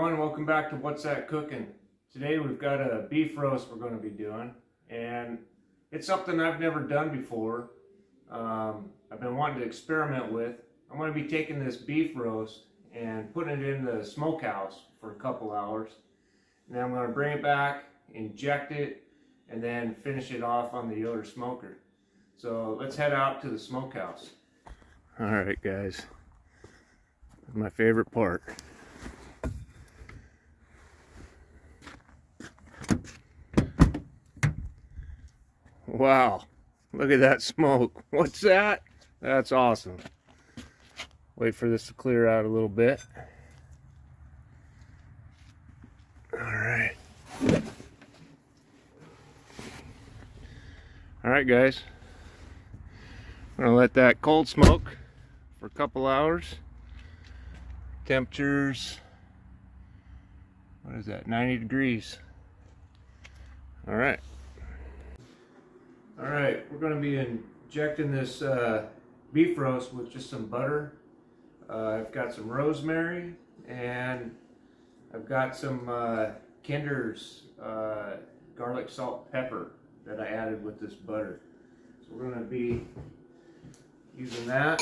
everyone, welcome back to What's That Cooking. Today we've got a beef roast we're going to be doing, and it's something I've never done before. I've been wanting to experiment with. I'm going to be taking this beef roast and putting it in the smokehouse for a couple hours, and then I'm going to bring it back, inject it, and then finish it off on the Yoder smoker. So let's head out to the smokehouse. Alright guys, my favorite part. Wow, look at that smoke. What's that? That's awesome. Wait for this to clear out a little bit. Alright. Alright guys, I'm gonna let that cold smoke for a couple hours. Temperatures, what is that, 90 degrees. Alright. Alright, we're going to be injecting this beef roast with just some butter. I've got some rosemary, and I've got some Kinder's garlic, salt, pepper that I added with this butter. So we're going to be using that.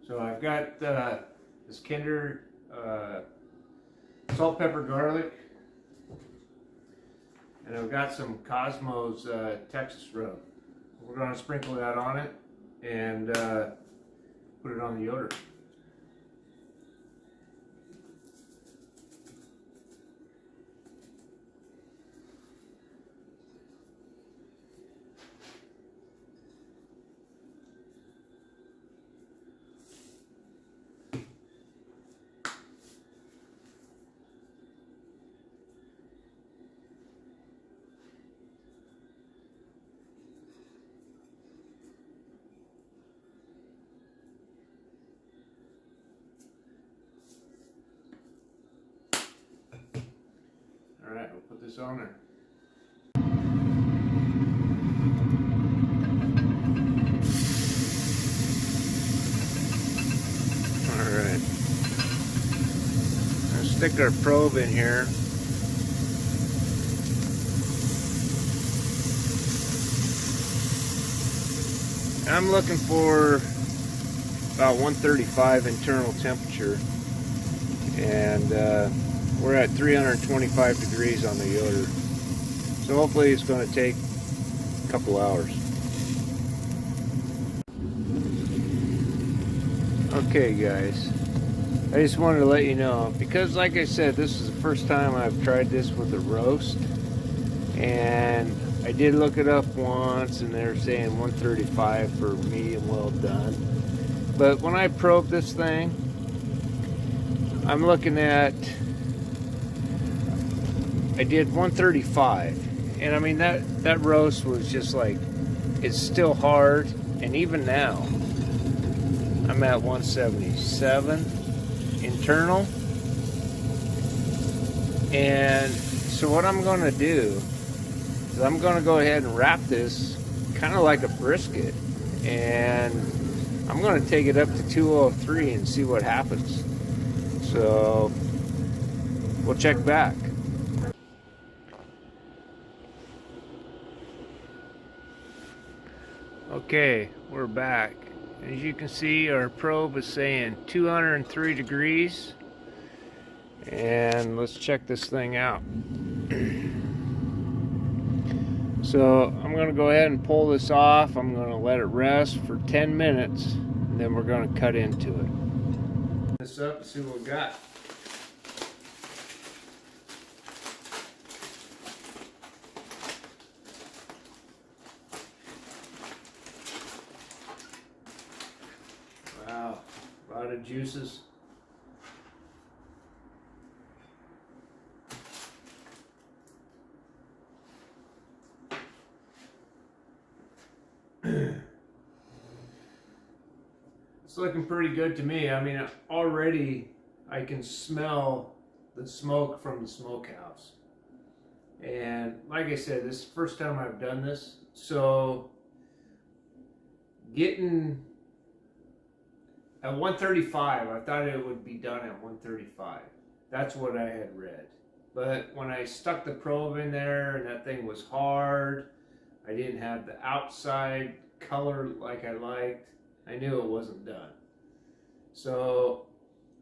So I've got this Kinder salt, pepper, garlic, and I've got some Cosmos Texas rub. We're going to sprinkle that on it and put it on the Yoder. Alright, we'll put this on there. Alright. Let's stick our probe in here. I'm looking for about 135 internal temperature, and we're at 325 degrees on the Yoder. So hopefully it's going to take a couple hours. Okay guys, I just wanted to let you know, because like I said, this is the first time I've tried this with a roast, and I did look it up once and they're saying 135 for medium well done. But when I probe this thing, I'm looking at, I did 135, and I mean that roast was just like, it's still hard, and even now I'm at 177 internal. And so what I'm going to do is I'm going to go ahead and wrap this kind of like a brisket, and I'm going to take it up to 203 and see what happens. So we'll check back. Okay, we're back, As you can see, our probe is saying 203 degrees. And let's check this thing out. So I'm going to go ahead and pull this off. I'm going to let it rest for 10 minutes, and then we're going to cut into it. This up and see what we got. Wow, a lot of juices. It's looking pretty good to me. I mean, already I can smell the smoke from the smokehouse. And like I said, this is the first time I've done this. So getting at 135, I thought it would be done at 135. That's what I had read. But when I stuck the probe in there and that thing was hard, I didn't have the outside color like I liked, I knew it wasn't done. So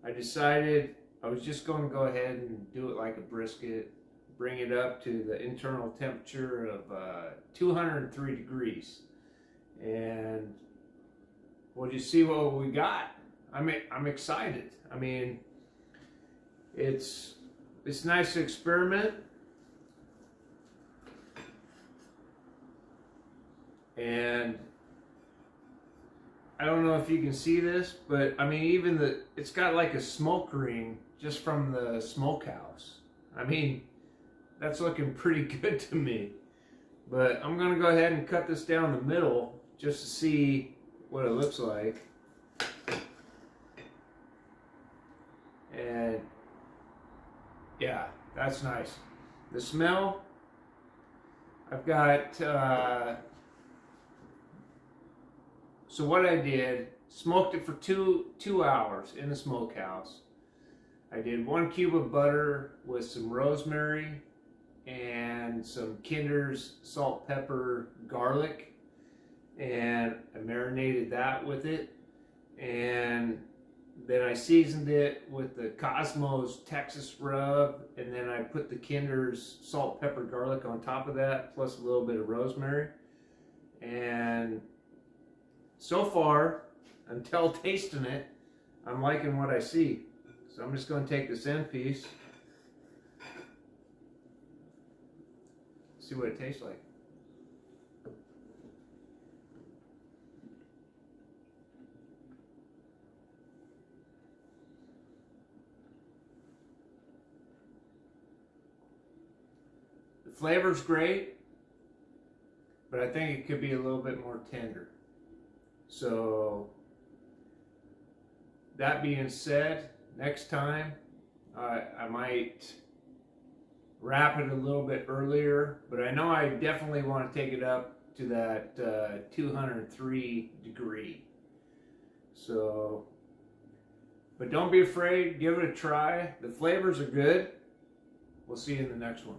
I decided I was just going to go ahead and do it like a brisket, bring it up to the internal temperature of 203 degrees. And we'll just see what we got. I'm excited. I mean, it's nice to experiment. And I don't know if you can see this, but I mean, even it's got like a smoke ring just from the smokehouse. I mean, that's looking pretty good to me. But I'm gonna go ahead and cut this down the middle just to see what it looks like. And yeah, that's nice. The smell, I've got, so what I did, smoked it for two hours in the smokehouse. I did 1 cube of butter with some rosemary and some Kinder's salt, pepper, garlic, and I marinated that with it. And then I seasoned it with the Cosmos Texas rub, and then I put the Kinder's salt, pepper, garlic on top of that, plus a little bit of rosemary. And so far, until tasting it, I'm liking what I see. So I'm just going to take this end piece, see what it tastes like. The flavor's great, but I think it could be a little bit more tender. So that being said, next time I might wrap it a little bit earlier, but I know I definitely want to take it up to that 203 degree. So, but don't be afraid, give it a try. The flavors are good. We'll see you in the next one.